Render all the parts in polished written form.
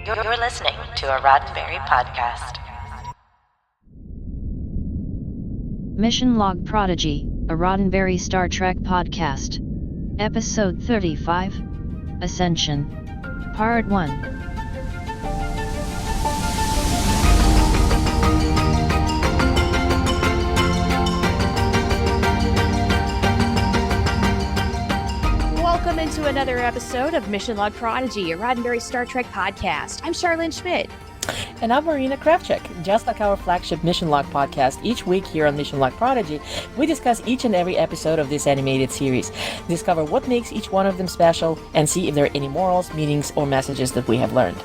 You're listening to a Roddenberry podcast. Mission Log Prodigy, a Roddenberry Star Trek podcast. Episode 35, Ascension. Part 1. Welcome into another episode of Mission Log Prodigy, a Roddenberry Star Trek podcast. I'm Charlene Schmidt. And I'm Marina Kravchuk. Just like our flagship Mission Log podcast, each week here on Mission Log Prodigy, we discuss each and every episode of this animated series, discover what makes each one of them special, and see if there are any morals, meanings, or messages that we have learned.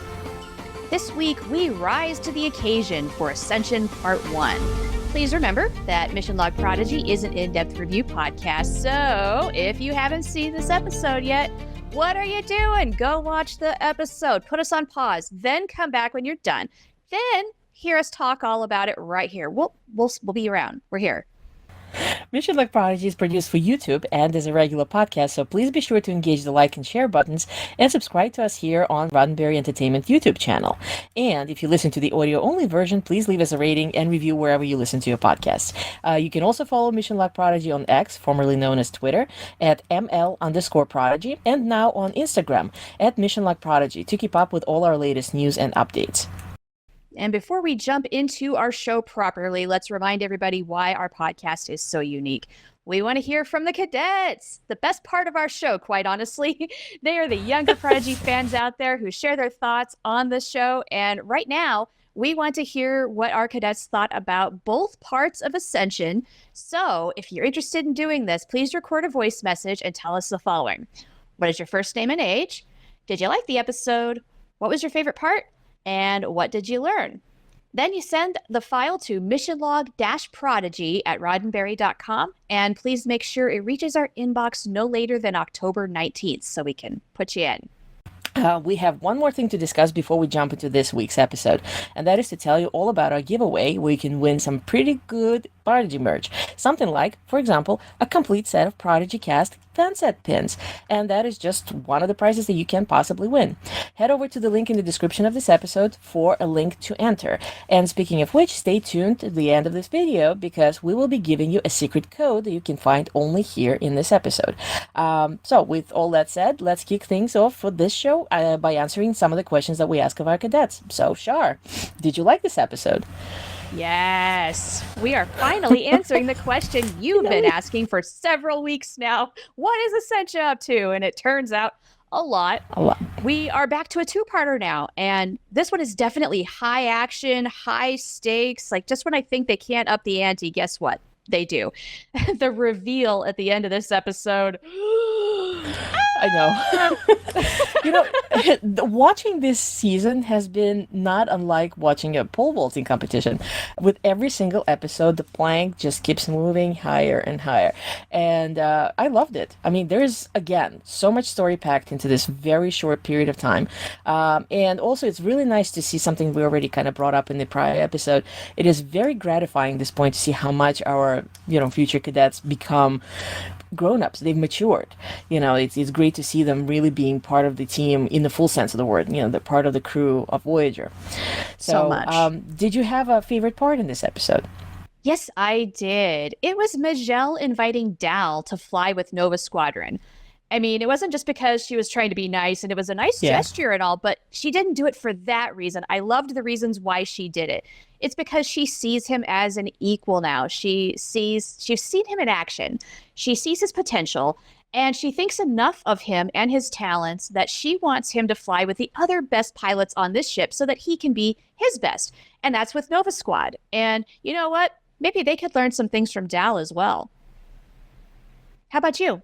This week, we rise to the occasion for Ascension Part 1. Please remember that Mission Log Prodigy is an in-depth review podcast, so if you haven't seen this episode yet, what are you doing? Go watch the episode, put us on pause, then come back when you're done. Then hear us talk all about it right here. We'll be around. We're here. Mission Log Prodigy is produced for YouTube and is a regular podcast, so please be sure to engage the like and share buttons and subscribe to us here on Roddenberry Entertainment YouTube channel. And if you listen to the audio-only version, please leave us a rating and review wherever you listen to your podcasts. You can also follow Mission Log Prodigy on X, formerly known as Twitter, at ML_Prodigy, and now on Instagram at Mission Log Prodigy to keep up with all our latest news and updates. And before we jump into our show properly, let's remind everybody why our podcast is so unique. We want to hear from the cadets, the best part of our show, quite honestly. They are the younger Prodigy fans out there who share their thoughts on the show. And right now, we want to hear what our cadets thought about both parts of Ascension. So if you're interested in doing this, please record a voice message and tell us the following. What is your first name and age? Did you like the episode? What was your favorite part? And what did you learn? Then you send the file to missionlog-prodigy@roddenberry.com, and please make sure it reaches our inbox no later than October 19th so we can put you in. We have one more thing to discuss before we jump into this week's episode, and that is to tell you all about our giveaway where you can win some pretty good Prodigy merch. Something like, for example, a complete set of Prodigy Cast FanSet pins, and that is just one of the prizes that you can possibly win. Head over to the link in the description of this episode for a link to enter. And speaking of which, stay tuned to the end of this video because we will be giving you a secret code that you can find only here in this episode. So with all that said, let's kick things off for this show by answering some of the questions that we ask of our cadets. So, Shar, did you like this episode? Yes, we are finally answering the question you've been asking for several weeks now. What is Ascension up to? And it turns out a lot. We are back to a two-parter now, and this one is definitely high action, high stakes. Like, just when I think they can't up the ante, guess what? They do. The reveal at the end of this episode. I know. Watching this season has been not unlike watching a pole vaulting competition. With every single episode, the plank just keeps moving higher and higher. And I loved it. I mean, there's, again, so much story packed into this very short period of time. And also, it's really nice to see something we already kind of brought up in the prior episode. It is very gratifying at this point to see how much our, future cadets become grown-ups. They've matured. It's great to see them really being part of the team in the full sense of the word. They're part of the crew of Voyager. So much. Did you have a favorite part in this episode? Yes, I did. It was Majel inviting Dal to fly with Nova Squadron. I mean, it wasn't just because she was trying to be nice and it was a nice gesture and all, but she didn't do it for that reason. I loved the reasons why she did it. It's because she sees him as an equal now. She's seen him in action. She sees his potential, and she thinks enough of him and his talents that she wants him to fly with the other best pilots on this ship so that he can be his best. And that's with Nova Squad. And you know what? Maybe they could learn some things from Dal as well. How about you?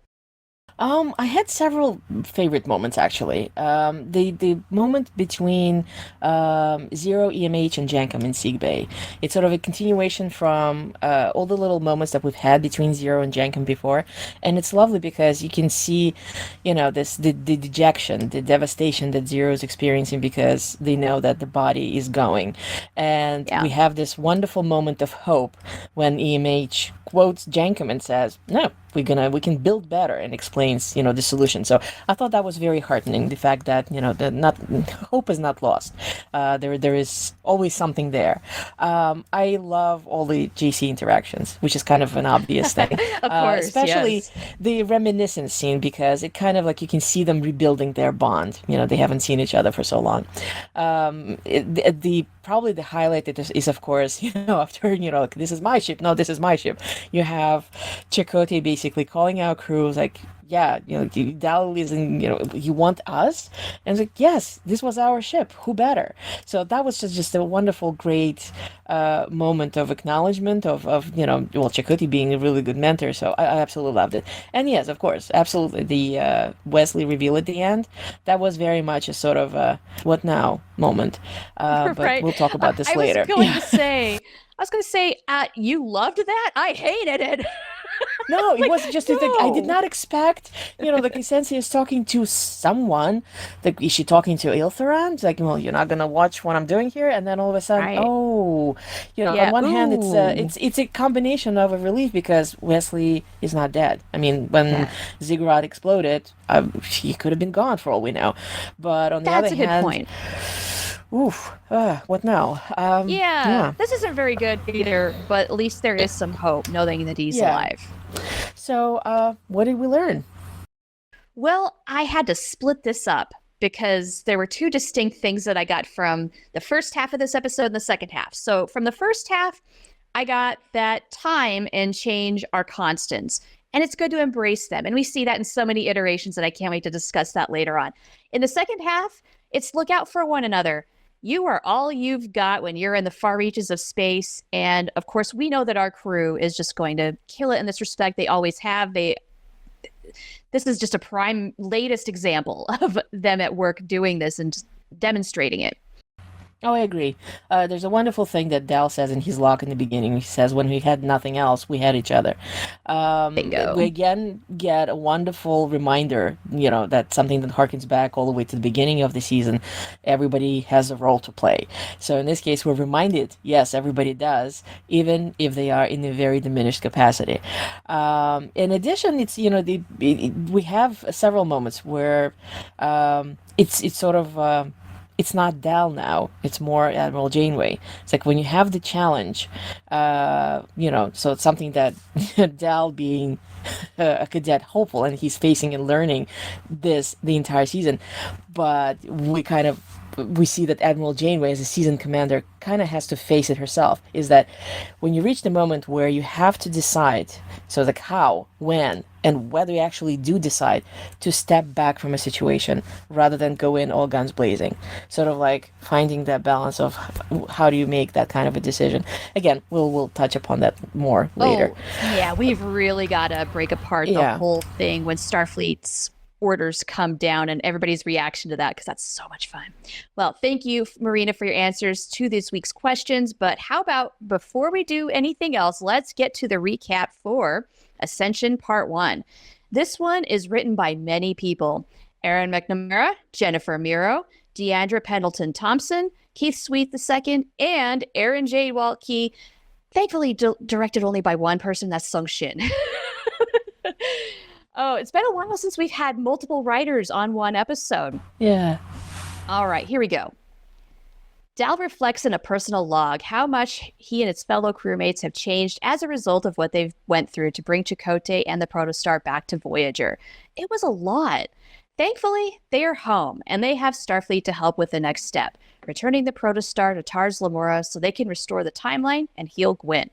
I had several favorite moments actually. The moment between Zero, EMH, and Jankum in sickbay. It's sort of a continuation from all the little moments that we've had between Zero and Jankum before, and it's lovely because you can see, the dejection, the devastation that Zero is experiencing because they know that the body is going, and we have this wonderful moment of hope when EMH quotes Jankum and says, "No, we can build better, and explains, the solution. So I thought that was very heartening, the fact that, hope is not lost. There is always something there. I love all the JC interactions, which is kind of an obvious thing. Of course, especially yes. the reminiscence scene, because it kind of like you can see them rebuilding their bond. They haven't seen each other for so long. Probably the highlight is of course, after, like, this is my ship. No, this is my ship. You have Chakotay basically calling out crews like, yeah, Dal isn't, you want us? And it's like, yes, this was our ship. Who better? So that was just a wonderful, great moment of acknowledgement of Chakotay being a really good mentor. So I absolutely loved it. And yes, of course, absolutely. The Wesley reveal at the end, that was very much a sort of what now moment. But Right. we'll talk about this later. I was going to say, you loved that? I hated it. No, it wasn't just. no. I did not expect, like Ascensia is talking to someone. Like, is she talking to Iltheran? It's like, well, you're not gonna watch what I'm doing here, and then all of a sudden, Right. on one hand, it's a combination of a relief because Wesley is not dead. I mean, when Ziggurat exploded, he could have been gone for all we know. But on the That's other a good hand, point. oof, what now? This isn't very good either, but at least there is some hope knowing that he's Yeah. alive. So, what did we learn? Well, I had to split this up because there were two distinct things that I got from the first half of this episode and the second half. So from the first half, I got that time and change are constants, and it's good to embrace them. And we see that in so many iterations that I can't wait to discuss that later on. In the second half, it's look out for one another. You are all you've got when you're in the far reaches of space. And of course, we know that our crew is just going to kill it in this respect. They always have. This is just a prime latest example of them at work doing this and just demonstrating it. Oh, I agree. There's a wonderful thing that Dal says in his log in the beginning. He says, when we had nothing else, we had each other. Bingo. We again get a wonderful reminder, that something that harkens back all the way to the beginning of the season. Everybody has a role to play. So in this case, we're reminded, yes, everybody does, even if they are in a very diminished capacity. In addition, it's, we have several moments where it's sort of... it's not Dal now. It's more Admiral Janeway. It's like when you have the challenge, so it's something that Dal being a cadet hopeful, and he's facing and learning this the entire season. But we see that Admiral Janeway, as a seasoned commander, kind of has to face it herself, is that when you reach the moment where you have to decide, so like how, when, and whether you actually do decide to step back from a situation rather than go in all guns blazing. Sort of like finding that balance of how do you make that kind of a decision. Again, we'll touch upon that more later. Oh, yeah, we've really got to break apart the whole thing when Starfleet's orders come down and everybody's reaction to that, because that's so much fun. Well, thank you, Marina, for your answers to this week's questions. But how about before we do anything else, let's get to the recap for Ascension Part 1. This one is written by many people: Aaron McNamara, Jennifer Miro, Deandra Pendleton Thompson, Keith Sweet II, and Aaron J. Waltke. Thankfully directed only by one person, that's Sung Shin. Oh, it's been a while since we've had multiple writers on one episode. Yeah. All right, here we go. Dal reflects in a personal log how much he and his fellow crewmates have changed as a result of what they've went through to bring Chakotay and the Protostar back to Voyager. It was a lot. Thankfully, they are home, and they have Starfleet to help with the next step, returning the Protostar to Tars Lamora so they can restore the timeline and heal Gwyn.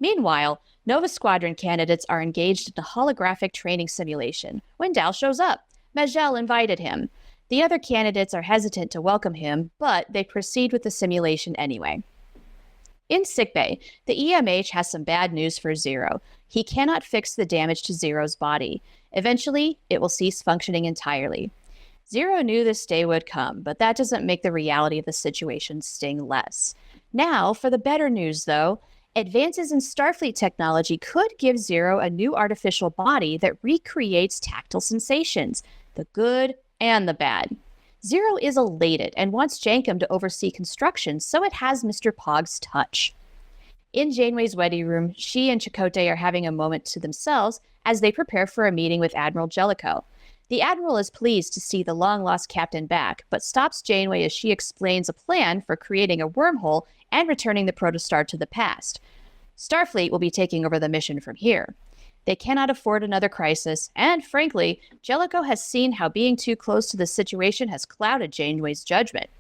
Meanwhile, Nova Squadron candidates are engaged in a holographic training simulation when Dal shows up. Majel invited him. The other candidates are hesitant to welcome him, but they proceed with the simulation anyway. In sickbay, the EMH has some bad news for Zero. He cannot fix the damage to Zero's body. Eventually, it will cease functioning entirely. Zero knew this day would come, but that doesn't make the reality of the situation sting less. Now, for the better news, though. Advances in Starfleet technology could give Zero a new artificial body that recreates tactile sensations, the good and the bad. Zero is elated and wants Jankum to oversee construction, so it has Mr. Pogg's touch. In Janeway's wedding room, she and Chakotay are having a moment to themselves as they prepare for a meeting with Admiral Jellico. The Admiral is pleased to see the long-lost captain back, but stops Janeway as she explains a plan for creating a wormhole and returning the Protostar to the past. Starfleet will be taking over the mission from here. They cannot afford another crisis, and frankly, Jellico has seen how being too close to the situation has clouded Janeway's judgment.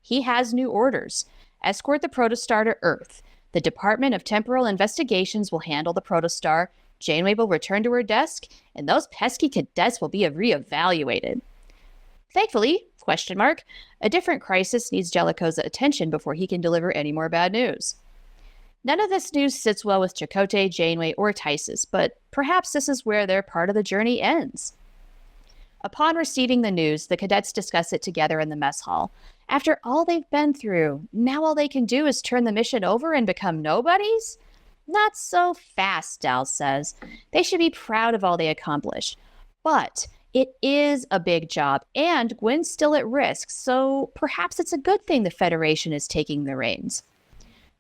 He has new orders. Escort the Protostar to Earth. The Department of Temporal Investigations will handle the Protostar, Janeway will return to her desk, and those pesky cadets will be reevaluated. Thankfully, a different crisis needs Jellico's attention before he can deliver any more bad news. None of this news sits well with Chakotay, Janeway, or Tysus, but perhaps this is where their part of the journey ends. Upon receiving the news, the cadets discuss it together in the mess hall. After all they've been through, now all they can do is turn the mission over and become nobodies? Not so fast, Dal says. They should be proud of all they accomplished. But it is a big job, and Gwyn's still at risk, so perhaps it's a good thing the Federation is taking the reins.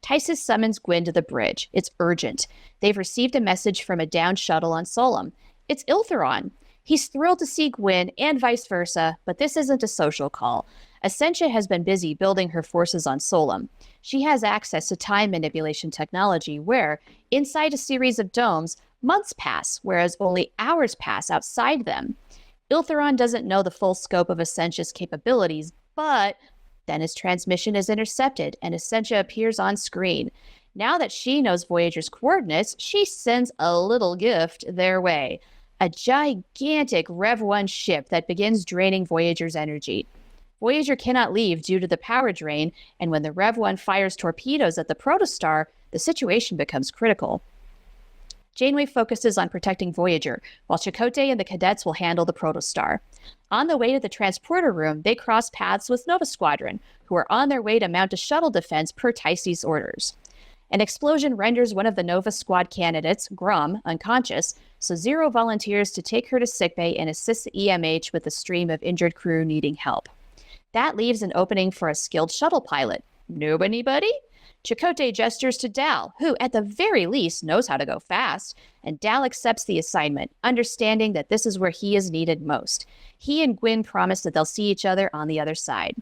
Tysus summons Gwyn to the bridge. It's urgent. They've received a message from a downed shuttle on Solum. It's Iltheron. He's thrilled to see Gwyn and vice versa, but this isn't a social call. Ascensia has been busy building her forces on Solum. She has access to time manipulation technology where, inside a series of domes, months pass, whereas only hours pass outside them. Iltheron doesn't know the full scope of Ascensia's capabilities, but then his transmission is intercepted and Ascensia appears on screen. Now that she knows Voyager's coordinates, she sends a little gift their way. A gigantic Rev 1 ship that begins draining Voyager's energy. Voyager cannot leave due to the power drain, and when the Rev 1 fires torpedoes at the Protostar, the situation becomes critical. Janeway focuses on protecting Voyager, while Chakotay and the cadets will handle the Protostar. On the way to the transporter room, they cross paths with Nova Squadron, who are on their way to mount a shuttle defense per Tyce's orders. An explosion renders one of the Nova Squad candidates, Grum, unconscious, so Zero volunteers to take her to sickbay and assist the EMH with a stream of injured crew needing help. That leaves an opening for a skilled shuttle pilot. Nobody? Chakotay gestures to Dal, who, at the very least, knows how to go fast, and Dal accepts the assignment, understanding that this is where he is needed most. He and Gwyn promise that they'll see each other on the other side.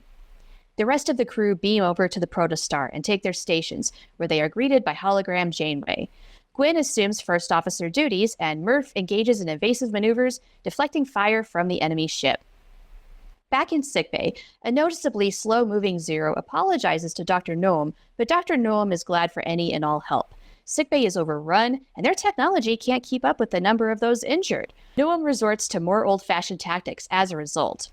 The rest of the crew beam over to the Protostar and take their stations, where they are greeted by hologram Janeway. Gwyn assumes first officer duties, and Murph engages in evasive maneuvers, deflecting fire from the enemy ship. Back in sickbay, a noticeably slow-moving Zero apologizes to Dr. Noam, but Dr. Noam is glad for any and all help. Sickbay is overrun, and their technology can't keep up with the number of those injured. Noam resorts to more old-fashioned tactics as a result.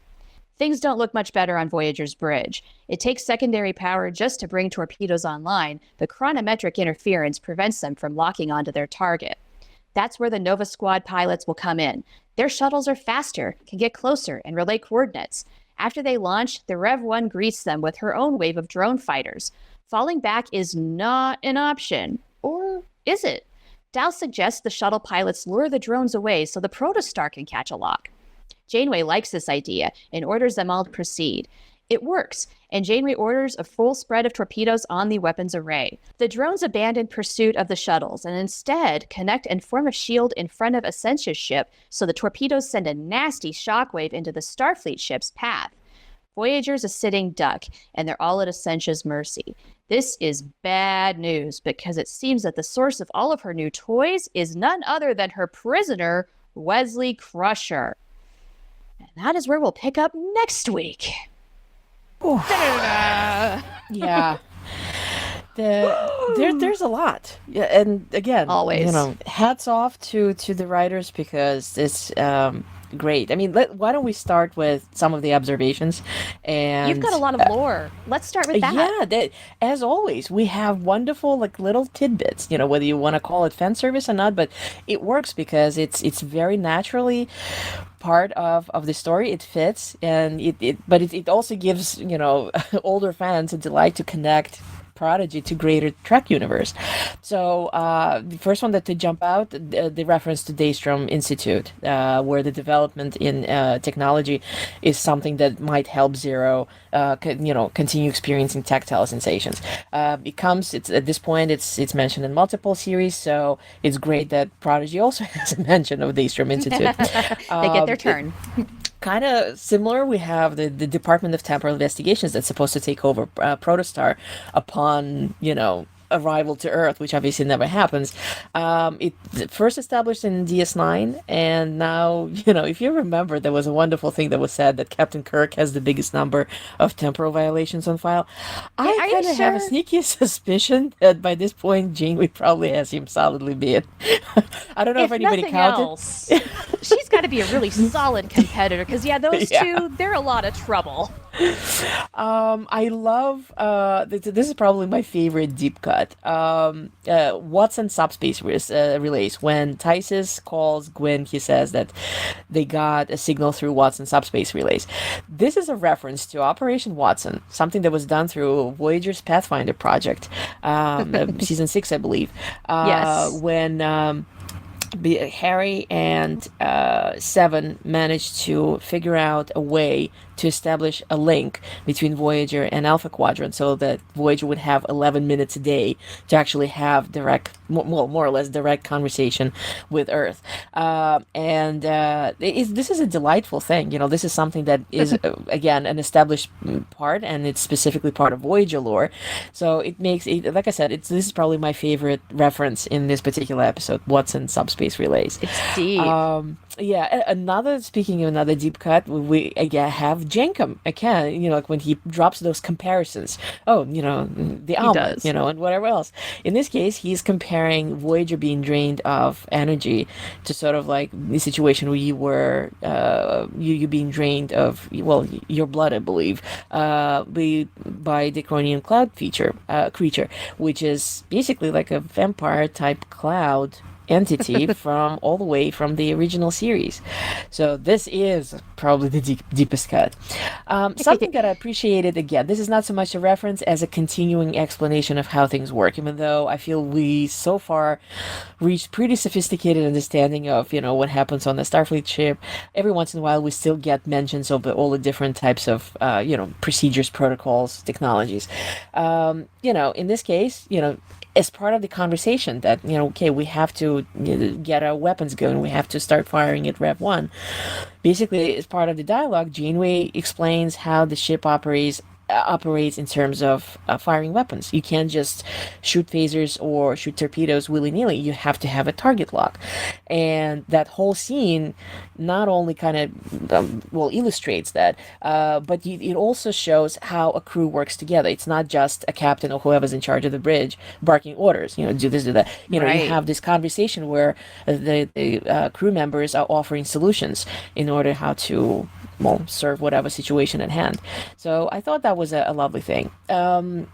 Things don't look much better on Voyager's bridge. It takes secondary power just to bring torpedoes online, but chronometric interference prevents them from locking onto their target. That's where the Nova Squad pilots will come in. Their shuttles are faster, can get closer, and relay coordinates. After they launch, the Rev 1 greets them with her own wave of drone fighters. Falling back is not an option. Or is it? Dal suggests the shuttle pilots lure the drones away so the Protostar can catch a lock. Janeway likes this idea and orders them all to proceed. It works, and Janeway orders a full spread of torpedoes on the weapons array. The drones abandon pursuit of the shuttles and instead connect and form a shield in front of Ascensia's ship so the torpedoes send a nasty shockwave into the Starfleet ship's path. Voyager's a sitting duck, and they're all at Ascensia's mercy. This is bad news because it seems that the source of all of her new toys is none other than her prisoner, Wesley Crusher. And that is where we'll pick up next week. Yeah. There's a lot. Yeah, and again, always, hats off to the writers because it's great. I mean, why don't we start with some of the observations? And you've got a lot of lore. Let's start with that. Yeah, as always, we have wonderful little tidbits. Whether you want to call it fan service or not, but it works because it's very naturally part of the story. It fits, and it also gives older fans a delight to connect Prodigy to greater Trek universe. So the first one that to jump out, the reference to Daystrom Institute, where the development in technology is something that might help Zero, continue experiencing tactile sensations. It's at this point it's mentioned in multiple series, so it's great that Prodigy also has a mention of Daystrom Institute. They get their turn. Kind of similar, we have the Department of Temporal Investigations that's supposed to take over Protostar upon, arrival to Earth, which obviously never happens. It first established in DS9, and now, if you remember, there was a wonderful thing that was said that Captain Kirk has the biggest number of temporal violations on file. I kind of have a sneaky suspicion that by this point, Janeway probably has him solidly beat. I don't know if anybody counted. Else, she's got to be a really solid competitor, because those two, they're a lot of trouble. I love this is probably my favorite deep cut. Watson subspace relays. When Tysus calls Gwyn, he says that they got a signal through Watson subspace relays. This is a reference to Operation Watson, something that was done through Voyager's Pathfinder project, season 6, I believe. Yes. When Harry and Seven managed to figure out a way to establish a link between Voyager and Alpha Quadrant, so that Voyager would have 11 minutes a day to actually have more or less direct conversation with Earth. This is a delightful thing. This is something that is, again, an established part, and it's specifically part of Voyager lore. So it makes it, like I said, this is probably my favorite reference in this particular episode, Watson Subspace Relays. It's deep. Speaking of another deep cut, we again have Jankum again, like when he drops those comparisons. The omelet, and whatever else. In this case, he's comparing Voyager being drained of energy to sort of like the situation where you were, you being drained of, your blood, I believe, by the Cronian cloud creature, which is basically like a vampire type cloud entity all the way from the original series. So this is probably the deepest cut. Something that I appreciated, again, this is not so much a reference as a continuing explanation of how things work, even though I feel we so far reached pretty sophisticated understanding of, what happens on the Starfleet ship. Every once in a while we still get mentions of all the different types of, procedures, protocols, technologies. In this case, as part of the conversation that, we have to get our weapons going, we have to start firing at Rev 1. Basically, as part of the dialogue, Janeway explains how the ship operates in terms of firing weapons. You can't just shoot phasers or shoot torpedoes willy-nilly. You have to have a target lock. And that whole scene not only kind of, illustrates that, but it also shows how a crew works together. It's not just a captain or whoever's in charge of the bridge barking orders, do this, do that. Right. You have this conversation where the crew members are offering solutions in order how to serve whatever situation at hand. So I thought that was a lovely thing.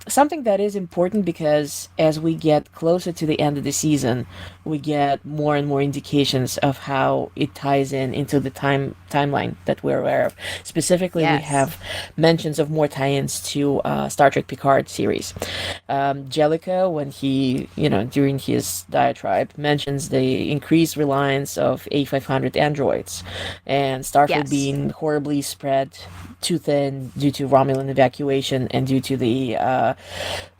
Something that is important, because as we get closer to the end of the season, we get more and more indications of how it ties into the timeline that we're aware of. Specifically, we have mentions of more tie-ins to Star Trek Picard series. Jellico, when he, during his diatribe, mentions the increased reliance of A500 androids, and Starfleet being horribly spread too thin due to Romulan evacuation and due to the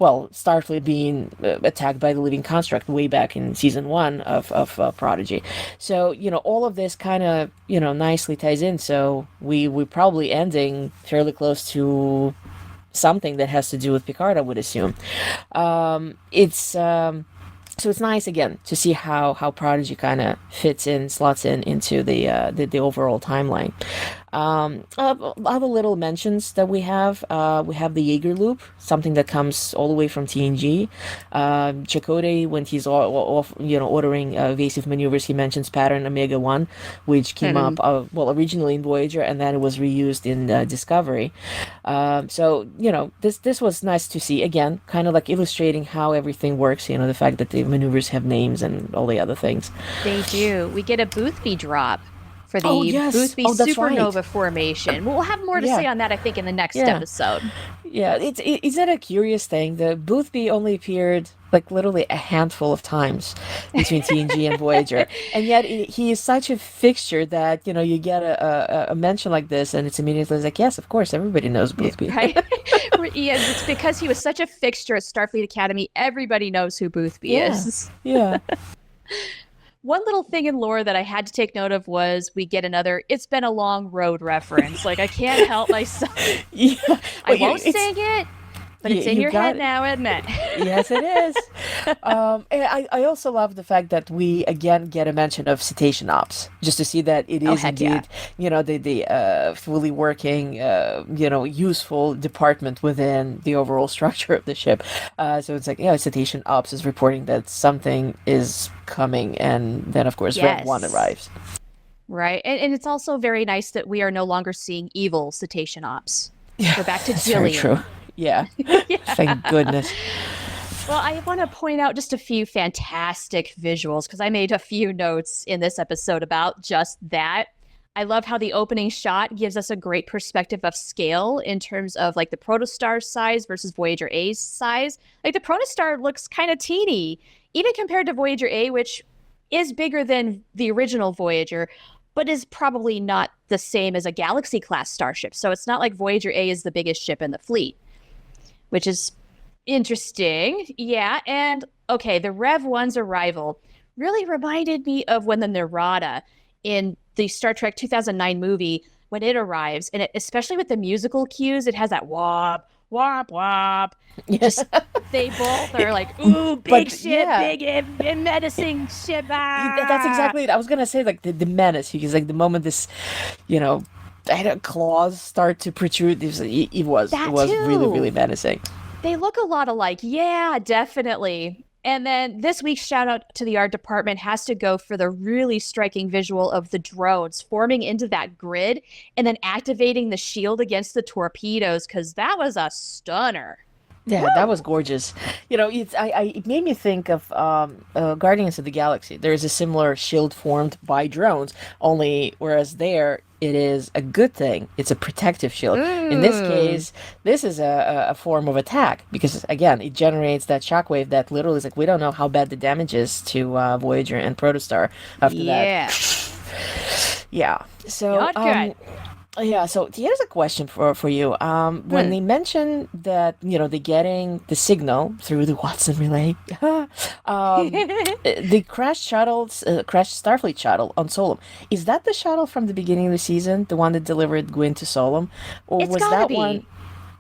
Starfleet being attacked by the living construct way back in season 1 of Prodigy. So all of this kind of nicely ties in. So we're probably ending fairly close to something that has to do with Picard, I would assume. So it's nice, again, to see how Prodigy kind of slots into the overall timeline. Other little mentions that we have the Jaeger loop, something that comes all the way from TNG. Chakotay, when he's ordering evasive maneuvers, he mentions pattern Omega 1, which came up originally in Voyager, and then it was reused in Discovery. So this was nice to see, again, kind of like illustrating how everything works. The fact that the maneuvers have names and all the other things. They do. We get a Boothby drop. for the Oh, yes. Boothby Oh, that's supernova right. formation. We'll have more to Yeah. say on that, I think, in the next Yeah. episode. Yeah, is that a curious thing? The Boothby only appeared like literally a handful of times between TNG and Voyager, and yet he is such a fixture that you get a mention like this, and it's immediately like, yes, of course, everybody knows Boothby. Right? Yes, it's because he was such a fixture at Starfleet Academy. Everybody knows who Boothby Yeah, is. yeah. One little thing in lore that I had to take note of was we get another "It's Been a Long Road" reference. Like, I can't help myself. Yeah. I won't sing it, but it's in you your got head it. now, isn't it? Yes, it is. And I also love the fact that we again get a mention of cetacean ops, just to see that it is heck yeah. indeed, the fully working, useful department within the overall structure of the ship. So it's like, cetacean ops is reporting that something is coming, and then of course Rev 1 Yes. arrives. Right. And it's also very nice that we are no longer seeing evil cetacean ops. Yeah, We're back to that's very Jillian. true. Yeah. Thank goodness. Well, I want to point out just a few fantastic visuals because I made a few notes in this episode about just that. I love how the opening shot gives us a great perspective of scale in terms of like the Protostar size versus Voyager A's size. Like the Protostar looks kind of teeny, even compared to Voyager A, which is bigger than the original Voyager, but is probably not the same as a Galaxy class starship. So it's not like Voyager A is the biggest ship in the fleet, which is interesting. Yeah. And okay, the Rev 1's arrival really reminded me of when the Narada in the Star Trek 2009 movie, when it arrives, and especially with the musical cues, it has that wop, wop, wop. Yes. Just, they both are like, ooh, big But, ship, yeah. big menacing ship. That's exactly it. I was gonna say like the menace, because like the moment this, claws start to protrude, it was That really too. menacing. They look a lot alike. Yeah, definitely. And then this week's shout out to the art department has to go for the really striking visual of the drones forming into that grid and then activating the shield against the torpedoes, because that was a stunner. Yeah, that was gorgeous. It made me think of Guardians of the Galaxy. There is a similar shield formed by drones, only whereas there it is a good thing. It's a protective shield. In this case, this is a form of attack, because again, it generates that shockwave that literally is like, we don't know how bad the damage is to Voyager and Protostar after that. Yeah. So Not good. yeah, so here's a question for you. When they mention that, they're getting the signal through the Watson relay, the crashed Starfleet shuttle on Solum, is that the shuttle from the beginning of the season, the one that delivered Gwyn to Solum? Or It's was gotta that be. one?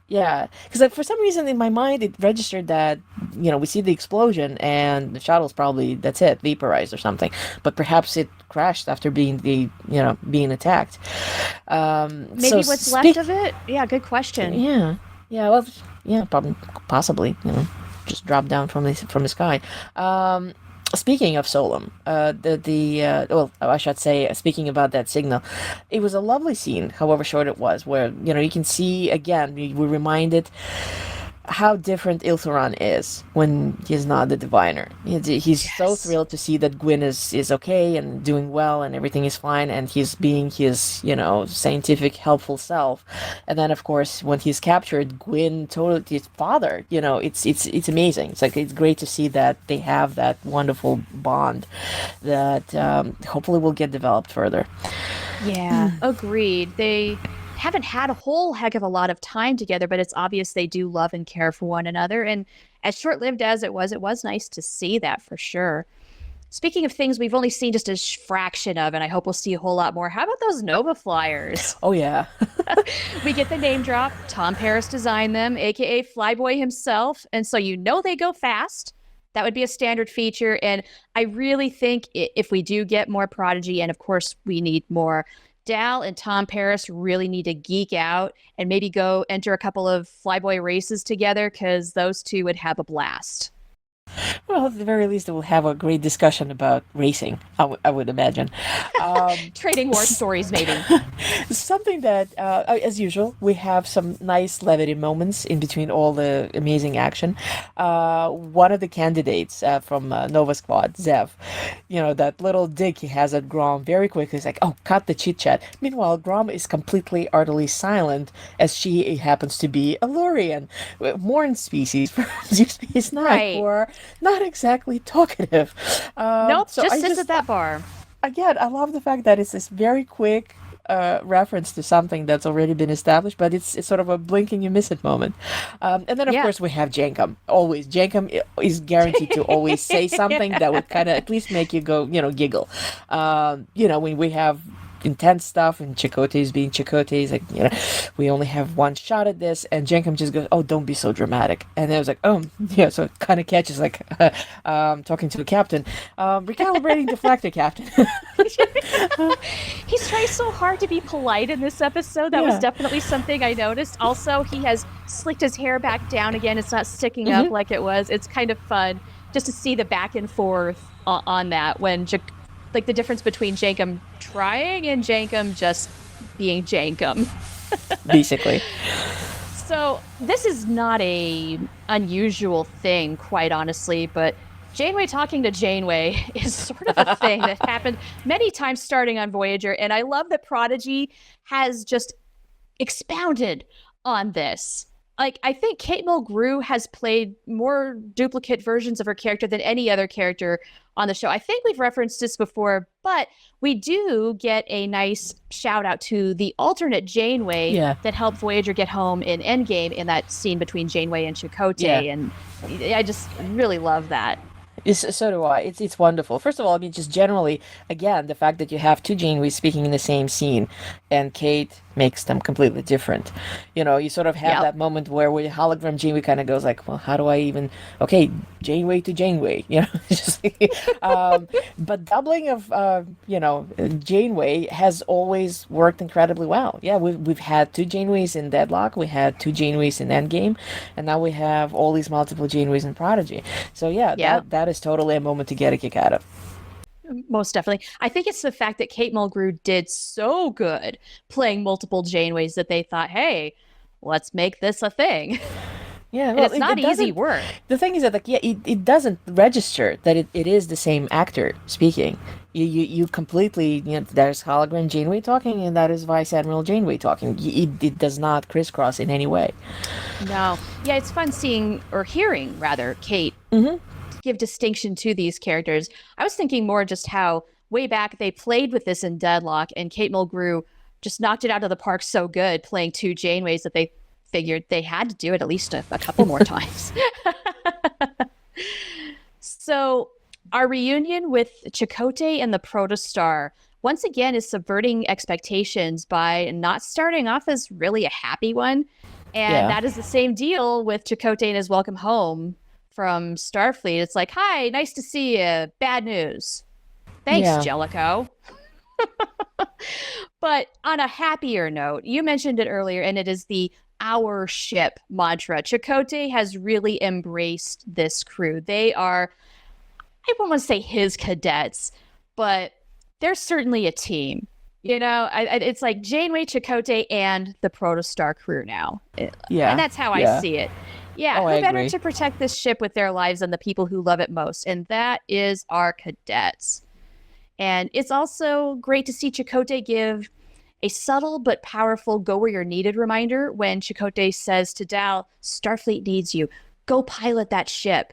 Yeah, because like, for some reason in my mind it registered that we see the explosion and the shuttle's probably, that's it, vaporized or something. But perhaps it crashed after being being attacked. Maybe So what's left of it? Yeah, good question. Yeah, yeah, well, yeah, probably, possibly, just drop down from the sky. Speaking of Solum, well, I should say, speaking about that signal, it was a lovely scene, however short it was, where you can see again, we're reminded how different Ilthuran is when he's not the diviner. He's so thrilled to see that Gwyn is okay and doing well and everything is fine, and he's being his scientific helpful self. And then of course when he's captured, Gwyn totally, his father, it's amazing. It's like, it's great to see that they have that wonderful bond that hopefully will get developed further. Yeah, agreed. They haven't had a whole heck of a lot of time together, but it's obvious they do love and care for one another. And as short-lived as it was nice to see that for sure. Speaking of things we've only seen just a fraction of, and I hope we'll see a whole lot more, how about those Nova Flyers? Oh yeah. We get the name drop. Tom Paris designed them, aka Flyboy himself, and so they go fast. That would be a standard feature, and I really think if we do get more Prodigy, and of course we need more, Dal and Tom Paris really need to geek out and maybe go enter a couple of Flyboy races together, because those two would have a blast. Well, at the very least, we'll have a great discussion about racing, I would imagine. Trading war stories, maybe. Something that, as usual, we have some nice levity moments in between all the amazing action. One of the candidates from Nova Squad, Zev, that little dig he has at Grom very quickly. He's like, oh, cut the chit chat. Meanwhile, Grom is completely, utterly silent as she happens to be a Lurian, Morn species from Deep Space Nine, Right. who are not exactly talkative. Nope, So just I sits at that bar. again, I love the fact that it's this very quick reference to something that's already been established, but it's sort of a blink and you miss it moment. And then, of Yeah. course, we have Jankum. Always. Jankum is guaranteed to always say something that would kind of at least make you go, giggle. When we have intense stuff and Chakotay is being Chakotay, he's like, we only have one shot at this, and Jankum just goes, oh, don't be so dramatic. And I was like, oh, yeah, so it kind of catches like talking to the captain, recalibrating deflector, captain. He's trying so hard to be polite in this episode. That was Yeah. definitely something I noticed. Also, he has slicked his hair back down again. It's not sticking up like it was. It's kind of fun just to see the back and forth on that when like the difference between Jankum trying and Jankum just being Jankum. Basically. So this is not a unusual thing, quite honestly, but Janeway talking to Janeway is sort of a thing that happened many times starting on Voyager, and I love that Prodigy has just expounded on this. Like, I think Kate Mulgrew has played more duplicate versions of her character than any other character on the show. I think we've referenced this before, but we do get a nice shout out to the alternate Janeway that helped Voyager get home in Endgame in that scene between Janeway and Chakotay, and I just really love that. So do I. It's wonderful. First of all, I mean, just generally, again, the fact that you have two Janeways speaking in the same scene, and Kate makes them completely different. You sort of have that moment where with hologram Janeway kind of goes like, well, how do I even? Okay, Janeway to Janeway. Just, but doubling of Janeway has always worked incredibly well. Yeah, we've had two Janeways in Deadlock, we had two Janeways in Endgame, and now we have all these multiple Janeways in Prodigy. So that is totally a moment to get a kick out of. Most definitely. I think it's the fact that Kate Mulgrew did so good playing multiple Janeways that they thought, hey, let's make this a thing. Yeah, and it's not easy work. The thing is that, it doesn't register that it is the same actor speaking. You completely, there's hologram Janeway talking, and that is Vice Admiral Janeway talking. It does not crisscross in any way. No. Yeah, it's fun seeing, or hearing, rather, Kate give distinction to these characters. I was thinking more just how way back they played with this in Deadlock, and Kate Mulgrew just knocked it out of the park so good playing two Janeways that they figured they had to do it at least a couple more times. So our reunion with Chakotay and the Protostar once again is subverting expectations by not starting off as really a happy one. And that is the same deal with Chakotay and his welcome home from Starfleet. It's like, hi, nice to see you. Bad news. Thanks, Jellico. But on a happier note, you mentioned it earlier, and it is the our ship mantra. Chakotay has really embraced this crew. They are, I wouldn't want to say his cadets, but they're certainly a team. It's like Janeway, Chakotay, and the Protostar crew now. Yeah. And that's how I see it. Yeah, who better agree. to protect this ship with their lives than the people who love it most? And that is our cadets. And it's also great to see Chakotay give a subtle but powerful go where you're needed reminder when Chakotay says to Dal, Starfleet needs you. Go pilot that ship.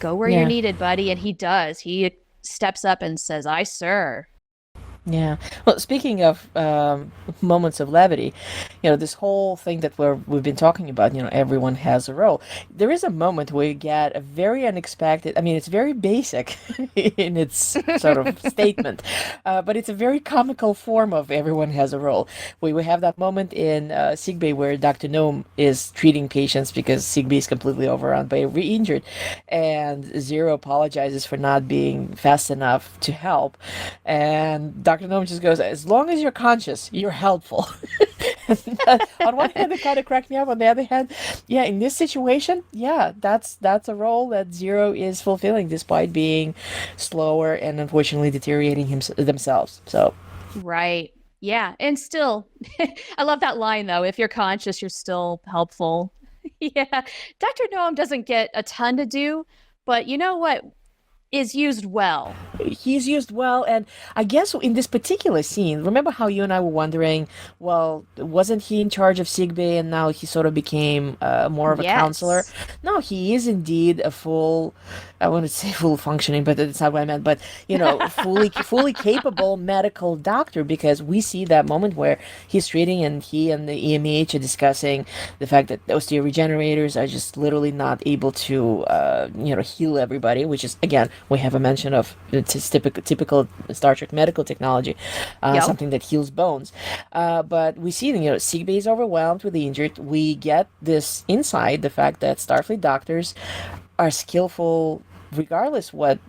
Go where you're needed, buddy. And he does. He steps up and says, aye, sir. Yeah. Well, speaking of moments of levity, this whole thing that we've been talking about, everyone has a role. There is a moment where you get a very unexpected, I mean, it's very basic in its sort of statement, but it's a very comical form of everyone has a role. We have that moment in Sickbay where Dr. Gnome is treating patients because Sickbay is completely overrun by re-injured, and Zero apologizes for not being fast enough to help, and Dr. Gnome just goes, as long as you're conscious, you're helpful. On one hand, it kind of cracked me up. On the other hand, yeah, in this situation, yeah, that's a role that Zero is fulfilling despite being slower and unfortunately deteriorating themselves. So, Right. Yeah. And still, I love that line though. If you're conscious, you're still helpful. Yeah. Dr. Noam doesn't get a ton to do, but you know what is used well? he's used well, and I guess in this particular scene, remember how you and I were wondering, well, wasn't he in charge of sickbay and now he sort of became more of a counselor? Yes. No, he is indeed a full, I want to say full functioning, but that's not what I meant, but fully capable medical doctor, because we see that moment where he's treating and he and the EMH are discussing the fact that osteoregenerators are just literally not able to heal everybody, which is, again, we have a mention of it's typical Star Trek medical technology, Yep. something that heals bones. But we see, sickbay is overwhelmed with the injured. We get this insight, the fact that Starfleet doctors are skillful regardless what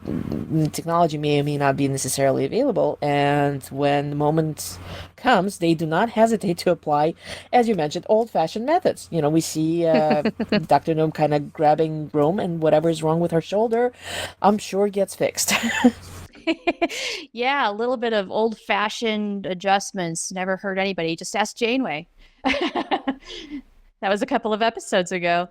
technology may or may not be necessarily available, and when the moment comes, they do not hesitate to apply, as you mentioned, old-fashioned methods. We see Dr. Gnome kind of grabbing Rome, and whatever is wrong with her shoulder, I'm sure gets fixed. Yeah, a little bit of old-fashioned adjustments never hurt anybody. Just ask Janeway. That was a couple of episodes ago.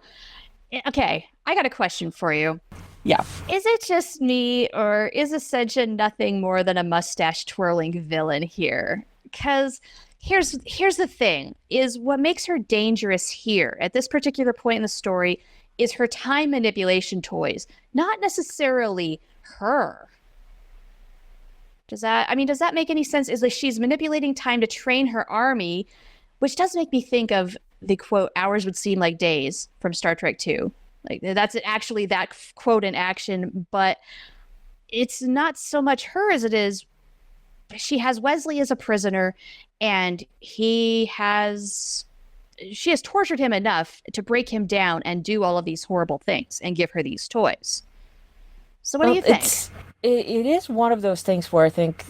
Okay, I got a question for you. Yeah. Is it just me, or is Ascension nothing more than a mustache twirling villain here? Because here's the thing: is what makes her dangerous here at this particular point in the story is her time manipulation toys, not necessarily her. Does that make any sense? Is like she's manipulating time to train her army, which does make me think of the quote, "Hours would seem like days" from Star Trek 2. Like that's actually that quote in action, but it's not so much her as it is she has Wesley as a prisoner, and she has tortured him enough to break him down and do all of these horrible things and give her these toys. So what do you think? It is one of those things where I think,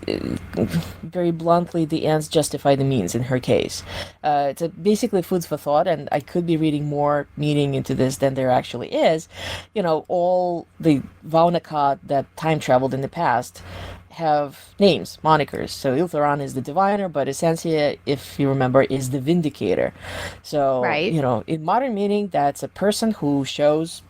very bluntly, the ends justify the means in her case. It's basically food for thought, and I could be reading more meaning into this than there actually is. All the Vaunakot that time traveled in the past have names, monikers. So Iltheron is the diviner, but Ascensia, if you remember, is the vindicator. So, Right. In modern meaning, that's a person who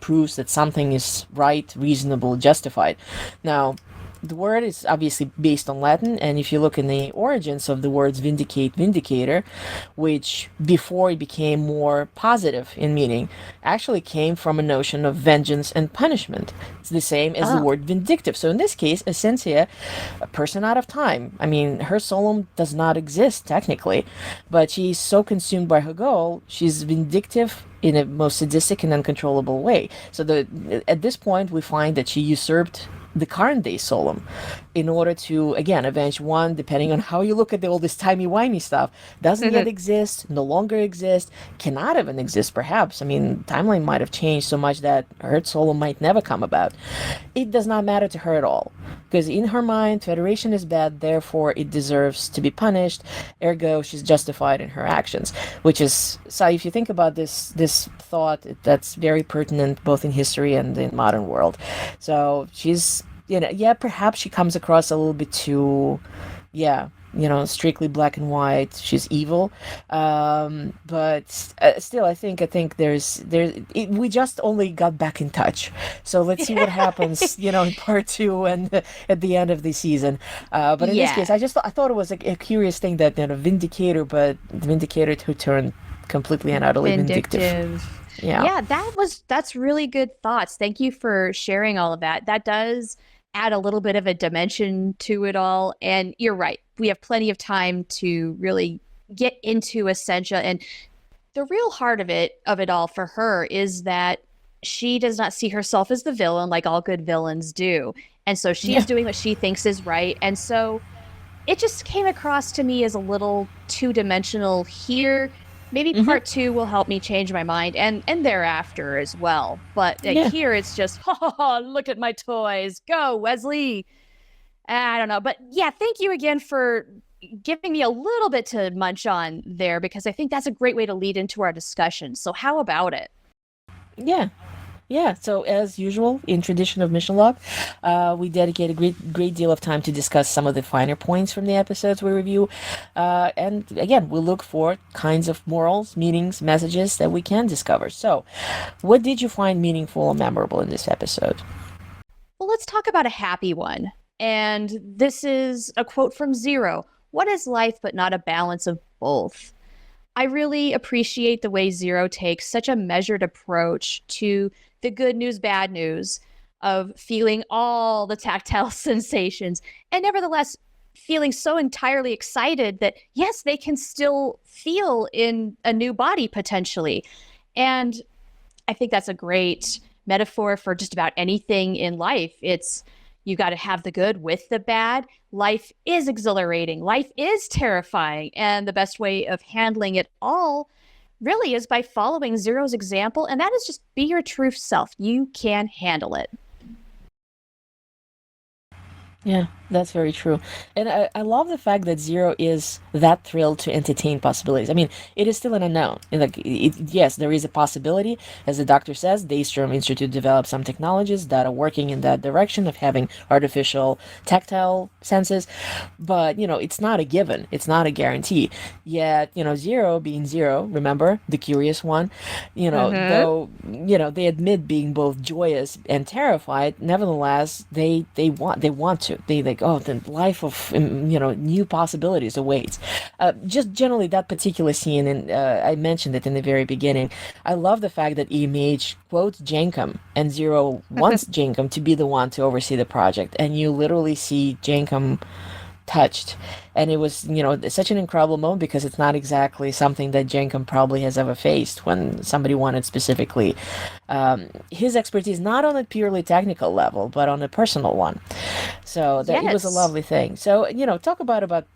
proves that something is right, reasonable, justified. Now, the word is obviously based on Latin, and if you look in the origins of the words vindicate, vindicator, which before it became more positive in meaning, actually came from a notion of vengeance and punishment. It's the same as the word vindictive. So in this case, Ascensia, a person out of time. I mean, her solum does not exist technically, but she's so consumed by her goal, she's vindictive in a most sadistic and uncontrollable way. So at this point, we find that she usurped the current day Solum in order to, again, avenge one, depending on how you look at all this timey-wimey stuff, doesn't yet exist, no longer exist, cannot even exist, perhaps. I mean, timeline might have changed so much that her Solum might never come about. It does not matter to her at all, because in her mind, Federation is bad, therefore it deserves to be punished, ergo she's justified in her actions, which is, so if you think about this thought, that's very pertinent both in history and in modern world. So she's, perhaps she comes across a little bit too, strictly black and white. She's evil, but still, I think we just only got back in touch. So let's see what happens, in part 2 and at the end of the season. But in this case, I thought it was a curious thing that Vindicator, but the Vindicator who turned completely and utterly vindictive. Yeah, that's really good thoughts. Thank you for sharing all of that. That does add a little bit of a dimension to it all. And you're right. We have plenty of time to really get into Ascensia. And the real heart of it all for her is that she does not see herself as the villain like all good villains do. And so she's doing what she thinks is right. And so it just came across to me as a little two-dimensional here. Maybe part 2 will help me change my mind and thereafter as well. But here it's just, look at my toys. Go, Wesley. I don't know. But yeah, thank you again for, giving me a little bit to munch on there because I think that's a great way to lead into our discussion. So how about it? Yeah. Yeah, so as usual, in tradition of Mission Log, we dedicate a great deal of time to discuss some of the finer points from the episodes we review. And again, we look for kinds of morals, meanings, messages that we can discover. So, what did you find meaningful or memorable in this episode? Well, let's talk about a happy one. And this is a quote from Zero. What is life but not a balance of both? I really appreciate the way Zero takes such a measured approach to the good news, bad news of feeling all the tactile sensations and nevertheless feeling so entirely excited that, yes, they can still feel in a new body potentially. And I think that's a great metaphor for just about anything in life. It's you got to have the good with the bad. Life is exhilarating. Life is terrifying. And the best way of handling it all really is by following Zero's example. And that is just be your true self. You can handle it. Yeah, that's very true. And I love the fact that Zero is that thrilled to entertain possibilities. I mean, it is still an unknown. And yes, there is a possibility. As the doctor says, Daystrom Institute developed some technologies that are working in that direction of having artificial tactile senses. But, it's not a given. It's not a guarantee. Yet, Zero being Zero, remember, the curious one, though, they admit being both joyous and terrified, nevertheless, they want to. They like, oh, the life of new possibilities awaits. Just generally that particular scene, and I mentioned it in the very beginning. I love the fact that EMH quotes Jankum, and Zero wants Jankum to be the one to oversee the project, and you literally see Jankum touched. And it was, such an incredible moment because it's not exactly something that Jankum probably has ever faced when somebody wanted specifically his expertise, not on a purely technical level, but on a personal one. So that It was a lovely thing. So, talk about,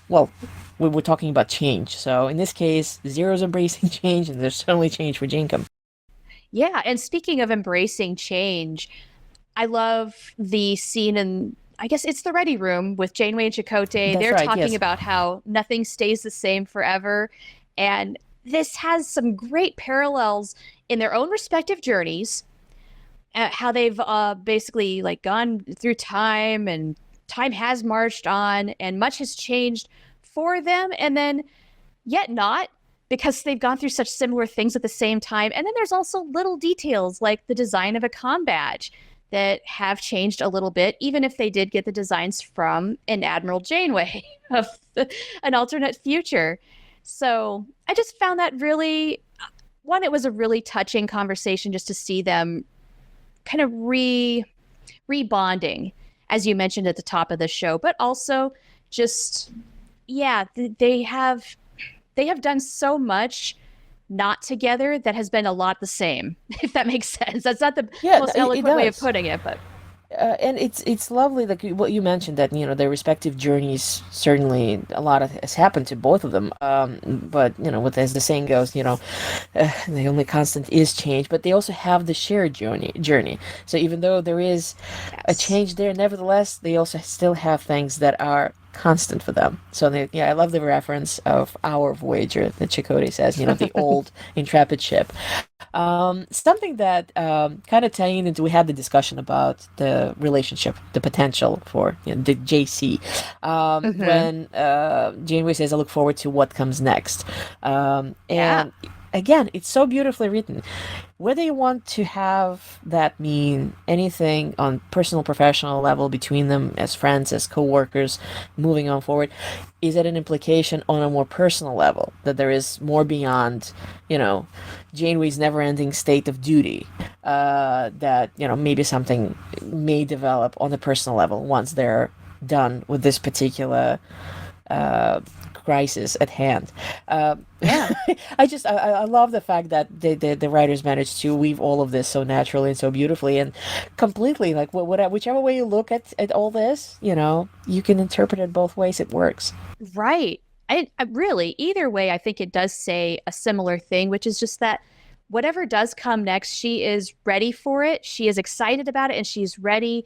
well, we were talking about change. So in this case, Zero's embracing change, and there's certainly change for Jankum. Yeah. And speaking of embracing change, I love the scene in, I guess it's the Ready Room with Janeway and Chakotay. They're talking about how nothing stays the same forever. And this has some great parallels in their own respective journeys, how they've basically gone through time, and time has marched on and much has changed for them. And then yet not, because they've gone through such similar things at the same time. And then there's also little details like the design of a comm badge that have changed a little bit, even if they did get the designs from an Admiral Janeway of an alternate future. So I just found that really, it was a really touching conversation just to see them kind of rebonding, as you mentioned at the top of the show, but also just, they have done so much not together that has been a lot the same, if that makes sense. That's not the most eloquent way of putting it, but and it's lovely, like what you mentioned, that their respective journeys, certainly a lot has happened to both of them, but as the saying goes, the only constant is change, but they also have the shared journey. So even though there is a change there, nevertheless they also still have things that are constant for them. So I love the reference of our Voyager that Chakotay says, the old intrepid ship. Something that kind of tying into, we had the discussion about the relationship, the potential for the JC, when Janeway says, I look forward to what comes next. And again, it's so beautifully written. Whether you want to have that mean anything on personal, professional level between them as friends, as co-workers, moving on forward, is it an implication on a more personal level that there is more beyond, Janeway's never-ending state of duty, that, maybe something may develop on a personal level once they're done with this particular crisis at hand. I love the fact that the writers managed to weave all of this so naturally and so beautifully and completely, like whichever way you look at all this, you can interpret it both ways. It works. Right. I really, either way, I think it does say a similar thing, which is just that whatever does come next, she is ready for it. She is excited about it, and she's ready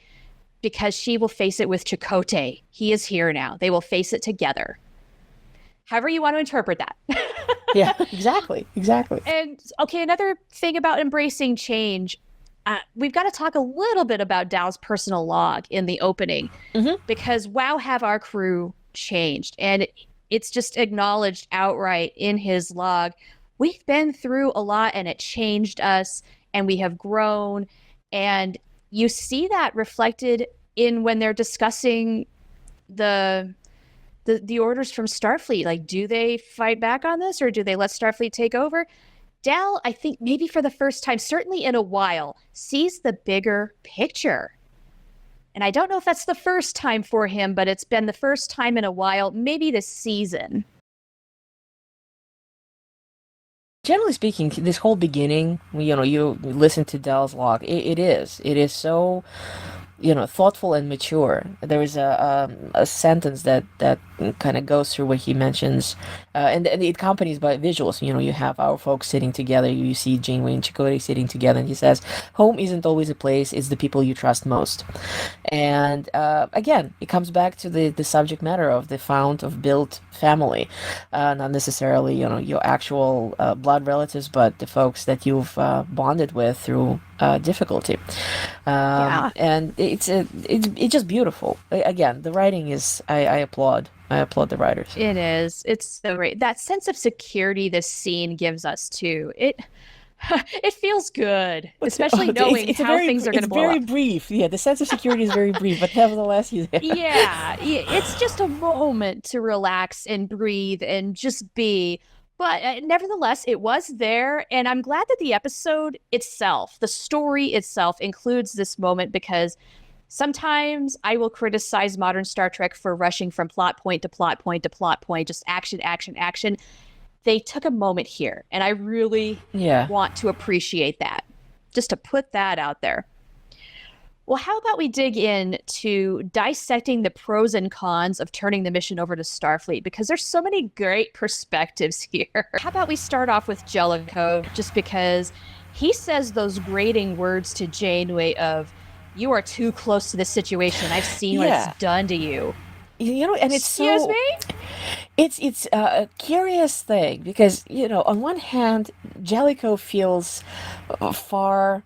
because she will face it with Chakotay. He is here now. They will face it together. however you want to interpret that. Yeah, exactly. And okay, another thing about embracing change, we've got to talk a little bit about Dow's personal log in the opening, because wow, have our crew changed. And it's just acknowledged outright in his log. We've been through a lot and it changed us and we have grown. And you see that reflected in when they're discussing the orders from Starfleet. Like, do they fight back on this or do they let Starfleet take over? Dal, I think maybe for the first time, certainly in a while, sees the bigger picture. And I don't know if that's the first time for him, but it's been the first time in a while, maybe this season. Generally speaking, this whole beginning, you listen to Dal's log, it is so, thoughtful and mature. There is a sentence that kind of goes through where he mentions, and it accompanies by visuals. You have our folks sitting together. You see Janeway and Chakotay sitting together, and he says, "Home isn't always a place; it's the people you trust most." And again, it comes back to the subject matter of the found of built family, not necessarily your actual blood relatives, but the folks that you've bonded with through difficulty. And it's just beautiful. Again, the writing is I applaud the writers. It is. It's so great. That sense of security this scene gives us too. It feels good, especially knowing how things are going to blow up. It's very brief. Yeah, the sense of security is very brief, but nevertheless, yeah, it's just a moment to relax and breathe and just be. But nevertheless, it was there, and I'm glad that the episode itself, the story itself, includes this moment, because sometimes I will criticize modern Star Trek for rushing from plot point to plot point to plot point, just action, action, action. They took a moment here, and I really want to appreciate that, just to put that out there. Well, how about we dig into dissecting the pros and cons of turning the mission over to Starfleet, because there's so many great perspectives here. How about we start off with Jellico, just because he says those grating words to Janeway of, "You are too close to this situation. I've seen what it's done to you." And it's Excuse me? It's a curious thing, because on one hand, Jellico feels far.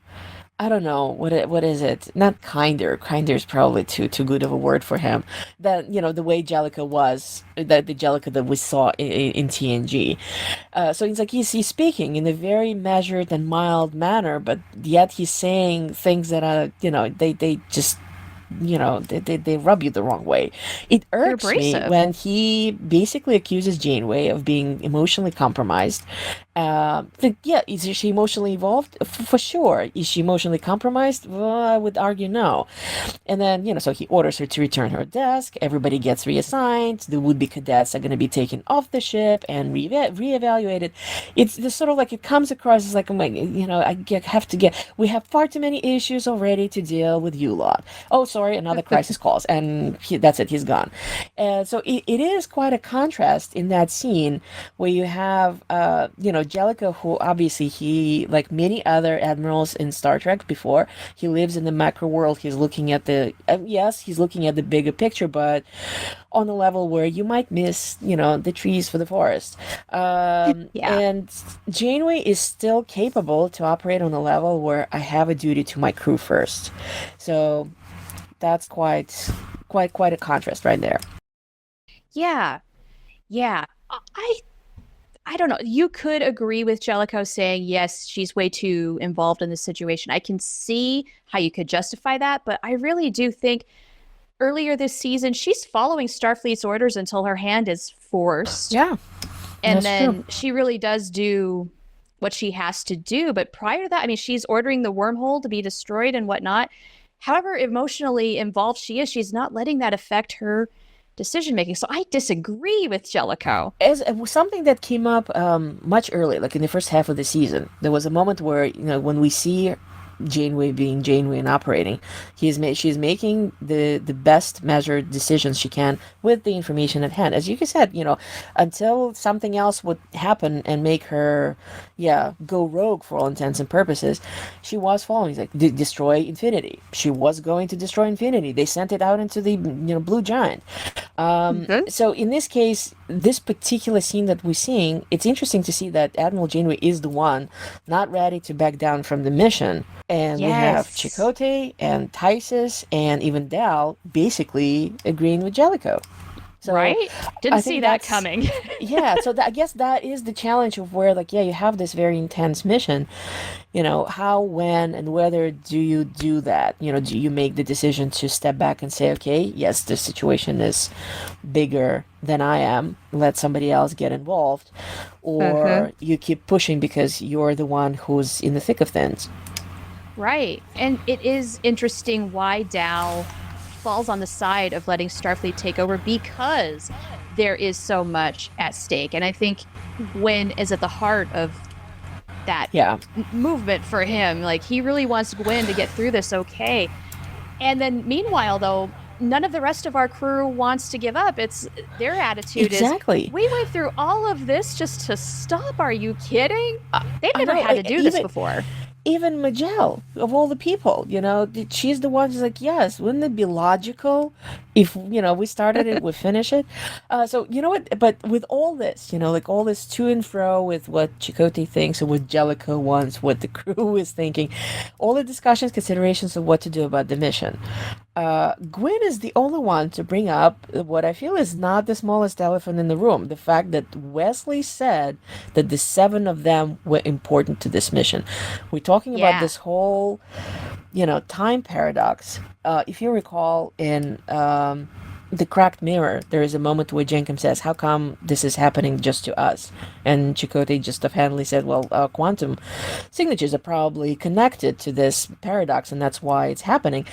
I don't know what is it? Not kinder. Kinder is probably too good of a word for him. That the way Jellico was, the Jellico that we saw in TNG. So it's like he's speaking in a very measured and mild manner, but yet he's saying things that are they just they rub you the wrong way. It irks me when he basically accuses Janeway of being emotionally compromised. Is she emotionally involved? For sure. Is she emotionally compromised? Well, I would argue no. And then, so he orders her to return her desk. Everybody gets reassigned. The would-be cadets are going to be taken off the ship and reevaluated. It's just sort of like it comes across as like, we have far too many issues already to deal with you lot. Oh, sorry, another crisis calls. And that's it, he's gone. So it is quite a contrast in that scene where you have, Jellico, who obviously he, like many other admirals in Star Trek before, he lives in the macro world. He's looking at he's looking at the bigger picture, but on a level where you might miss, the trees for the forest. And Janeway is still capable to operate on a level where I have a duty to my crew first. So that's quite a contrast right there. Yeah. I don't know. You could agree with Jellico saying, yes, she's way too involved in this situation. I can see how you could justify that, but I really do think earlier this season, she's following Starfleet's orders until her hand is forced. Yeah. And then she really does do what she has to do. But prior to that, I mean, she's ordering the wormhole to be destroyed and whatnot. However emotionally involved she is, she's not letting that affect her decision making. So I disagree with Jellico. As something that came up much earlier, like in the first half of the season, there was a moment where when we see Janeway being Janeway and operating. She's making the best measured decisions she can with the information at hand. As you said, until something else would happen and make her, go rogue for all intents and purposes, she was following, like, destroy Infinity. She was going to destroy Infinity. They sent it out into the blue giant. So in this case, this particular scene that we're seeing, it's interesting to see that Admiral Janeway is the one not ready to back down from the mission. And we have Chakotay and Tysus and even Dal basically agreeing with Jellico. So right? Didn't see that coming. So I guess that is the challenge of where, like, you have this very intense mission. How, when, and whether do you do that? Do you make the decision to step back and say, okay, yes, this situation is bigger than I am, let somebody else get involved, or you keep pushing because you're the one who's in the thick of things. Right. And it is interesting why Dal falls on the side of letting Starfleet take over, because there is so much at stake. And I think Gwyn is at the heart of that movement for him. Like, he really wants Gwyn to get through this okay. And then meanwhile, though, none of the rest of our crew wants to give up. It's their attitude is, we went through all of this just to stop. Are you kidding? They've never had to do this before. Even Majel, of all the people, she's the one who's like, yes, wouldn't it be logical if, we started it, we finish it? So, you know what? But with all this, like all this to and fro with what Chakotay thinks and what Jellico wants, what the crew is thinking, all the discussions, considerations of what to do about the mission. Gwyn is the only one to bring up what I feel is not the smallest elephant in the room. The fact that Wesley said that the 7 of them were important to this mission. We're talking about this whole, time paradox. If you recall in The Cracked Mirror, there is a moment where Jenkem says, how come this is happening just to us? And Chakotay just offhandedly said, well, quantum signatures are probably connected to this paradox, and that's why it's happening.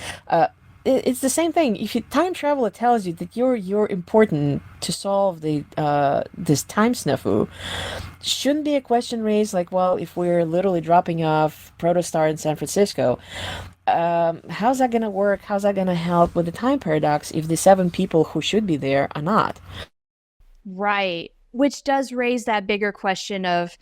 It's the same thing. If time traveler tells you that you're important to solve the this time snafu, shouldn't be a question raised like, well, if we're literally dropping off Protostar in San Francisco, how's that going to work? How's that going to help with the time paradox if the 7 people who should be there are not? Right. Which does raise that bigger question of...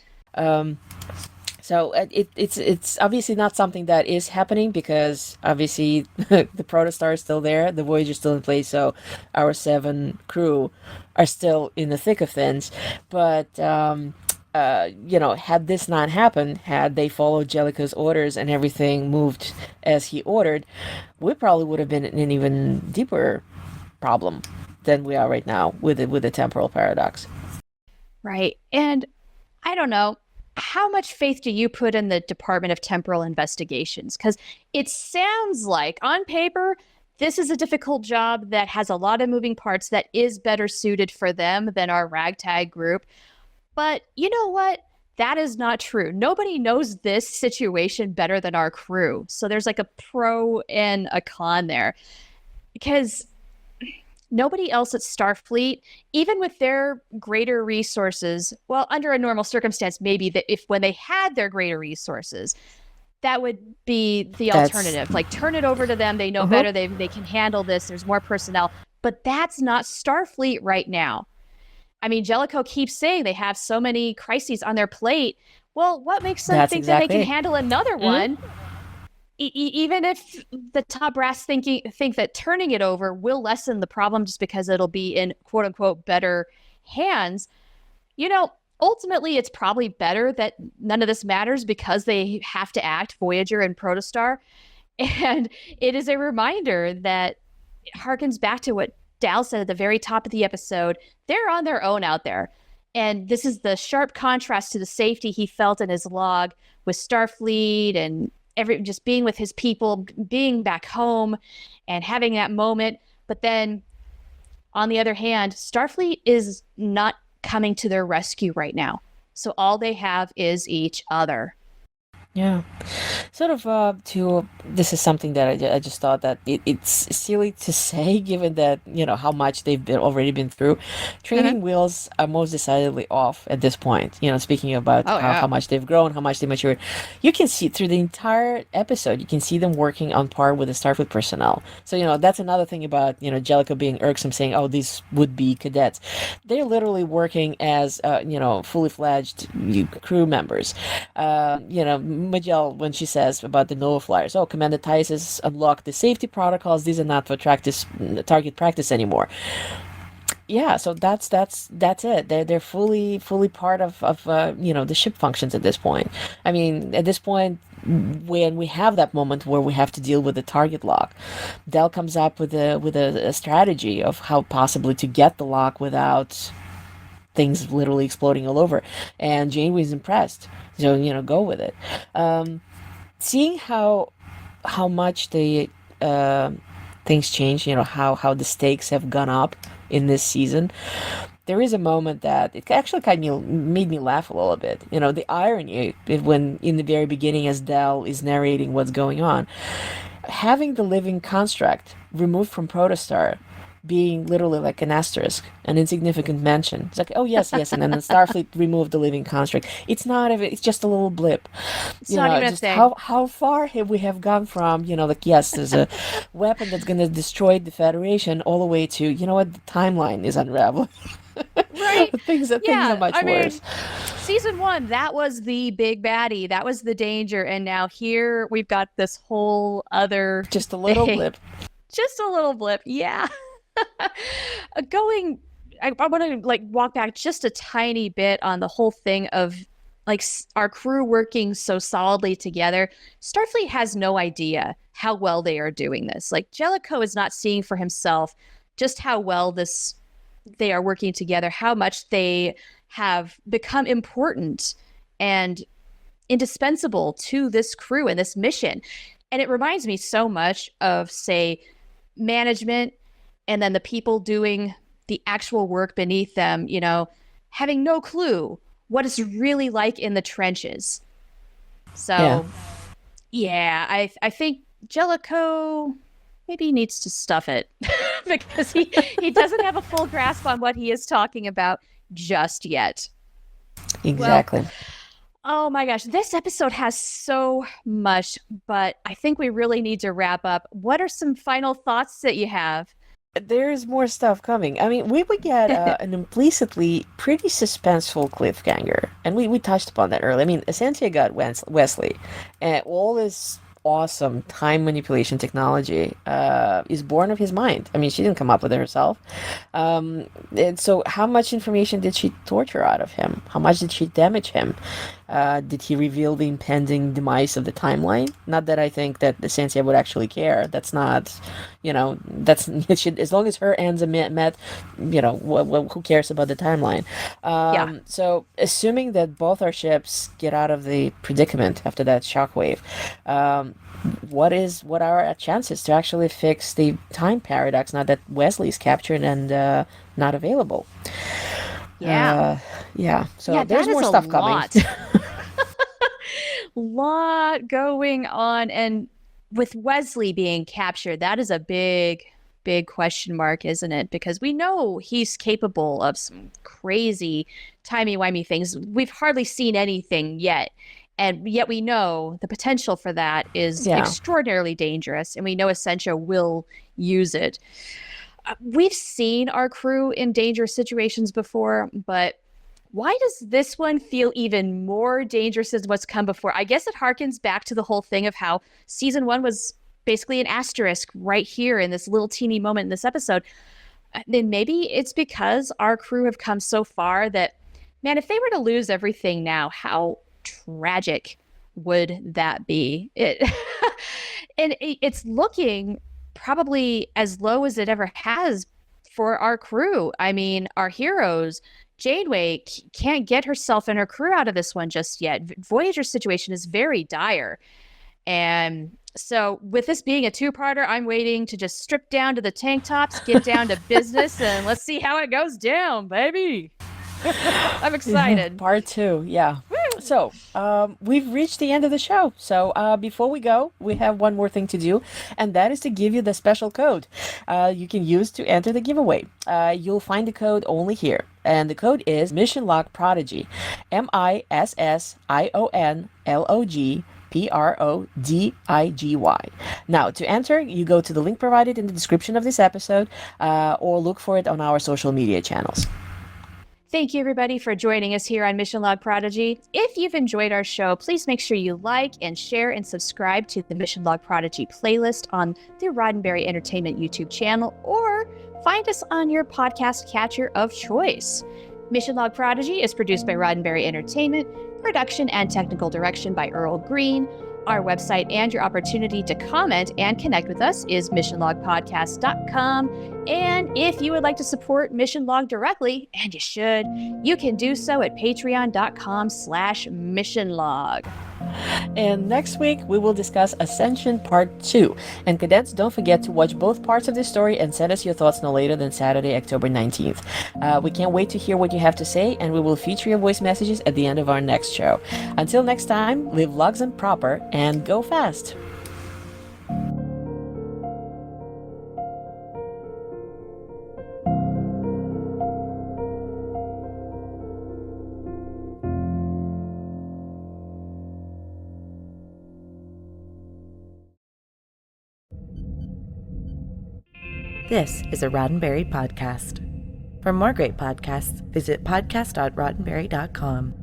So it's obviously not something that is happening, because obviously the Protostar is still there, the Voyager is still in place, so our 7 crew are still in the thick of things. But had this not happened, had they followed Jellico's orders and everything moved as he ordered, we probably would have been in an even deeper problem than we are right now with the temporal paradox. Right. And I don't know, how much faith do you put in the Department of Temporal Investigations? Because it sounds like, on paper, this is a difficult job that has a lot of moving parts that is better suited for them than our ragtag group. But you know what? That is not true. Nobody knows this situation better than our crew. So there's like a pro and a con there. Because nobody else at Starfleet, even with their greater resources, well, under a normal circumstance, maybe that if when they had their greater resources, that would be the alternative. Like, turn it over to them. They know better. They can handle this. There's more personnel. But that's not Starfleet right now. I mean, Jellico keeps saying they have so many crises on their plate. Well, what makes them think that they can handle another one? Even if the top brass think that turning it over will lessen the problem just because it'll be in quote unquote better hands, ultimately it's probably better that none of this matters because they have to act, Voyager and Protostar. And it is a reminder that harkens back to what Dal said at the very top of the episode. They're on their own out there. And this is the sharp contrast to the safety he felt in his log with Starfleet and just being with his people, being back home and having that moment. But then on the other hand, Starfleet is not coming to their rescue right now. So all they have is each other. Yeah. Sort of, this is something that I just thought that it's silly to say, given that, how much they've already been through. Uh-huh. Training wheels are most decidedly off at this point. Speaking about Oh how yeah. much they've grown, how much they matured. You can see through the entire episode, you can see them working on par with the Starfleet personnel. So, that's another thing about, Jellico being irksome, saying, oh, these would be cadets. They're literally working as, fully fledged crew members. Majel, when she says about the Nova Flyers, oh, Commander Tice has unlocked the safety protocols. These are not for target practice anymore. Yeah, so that's it. They're fully part of the ship functions at this point. I mean, at this point, when we have that moment where we have to deal with the target lock, Del comes up with a strategy of how possibly to get the lock without things literally exploding all over, and Janeway's impressed. So go with it. Seeing how much the things change, how the stakes have gone up in this season. There is a moment that it actually kind of made me laugh a little bit. The irony when in the very beginning, as Del is narrating what's going on, having the living construct removed from Protostar being literally like an asterisk, an insignificant mention. It's like, oh yes, yes, and then the Starfleet removed the living construct. It's not. It's just a little blip. It's not even a just thing. how far have we have gone from like, yes, there's a weapon that's going to destroy the Federation, all the way to what, the timeline is unraveling. Right. things are much worse. Season 1, that was the big baddie. That was the danger. And now here we've got this whole other Just a little thing. blip. Just a little blip. Yeah. I want to walk back just a tiny bit on the whole thing of our crew working so solidly together. Starfleet has no idea how well they are doing this. Jellico is not seeing for himself just how well they are working together, how much they have become important and indispensable to this crew and this mission. And it reminds me so much of, say, management, and then the people doing the actual work beneath them, having no clue what it's really like in the trenches. So, yeah, I think Jellico maybe needs to stuff it because he doesn't have a full grasp on what he is talking about just yet. Exactly. Well, oh my gosh, this episode has so much, but I think we really need to wrap up. What are some final thoughts that you have? There's more stuff coming. I mean, we would get an implicitly pretty suspenseful cliffhanger, and we touched upon that earlier. I mean, Ascensia got Wesley, and all this awesome time manipulation technology is born of his mind. I mean, she didn't come up with it herself. And so how much information did she torture out of him? How much did she damage him? Did he reveal the impending demise of the timeline? Not that I think that the Ascensia would actually care. That's not, it should, as long as her ends are met, who cares about the timeline? So assuming that both our ships get out of the predicament after that shockwave, what are our chances to actually fix the time paradox now that Wesley's captured and not available? So there's more stuff coming. Lot going on, and with Wesley being captured, that is a big question mark, isn't it? Because we know he's capable of some crazy timey-wimey things. We've hardly seen anything yet, and yet we know the potential for that is extraordinarily dangerous, and we know Ascensia will use it. We've seen our crew in dangerous situations before, but why does this one feel even more dangerous than what's come before? I guess it harkens back to the whole thing of how season 1 was basically an asterisk right here in this little teeny moment in this episode. Then maybe it's because our crew have come so far that, man, if they were to lose everything now, how tragic would that be? It's looking probably as low as it ever has for our crew. I mean, our heroes, Janeway can't get herself and her crew out of this one just yet. Voyager's situation is very dire. And so with this being a two-parter, I'm waiting to just strip down to the tank tops, get down to business, and let's see how it goes down, baby. I'm excited. Part 2, yeah. So, we've reached the end of the show. So, before we go, we have one more thing to do, and that is to give you the special code you can use to enter the giveaway. You'll find the code only here, and the code is Mission Log Prodigy, MISSIONLOGPRODIGY. Now, to enter, you go to the link provided in the description of this episode, or look for it on our social media channels. Thank you, everybody, for joining us here on Mission Log Prodigy. If you've enjoyed our show, please make sure you like and share and subscribe to the Mission Log Prodigy playlist on the Roddenberry Entertainment YouTube channel, or find us on your podcast catcher of choice. Mission Log Prodigy is produced by Roddenberry Entertainment, production and technical direction by Earl Green. Our website and your opportunity to comment and connect with us is missionlogpodcast.com. And if you would like to support Mission Log directly, and you should, you can do so at patreon.com/missionlog. And next week, we will discuss Ascension Part 2. And cadets, don't forget to watch both parts of this story and send us your thoughts no later than Saturday, October 19th. We can't wait to hear what you have to say, and we will feature your voice messages at the end of our next show. Until next time, live lugs and proper, and go fast! This is a Roddenberry podcast. For more great podcasts, visit podcast.roddenberry.com.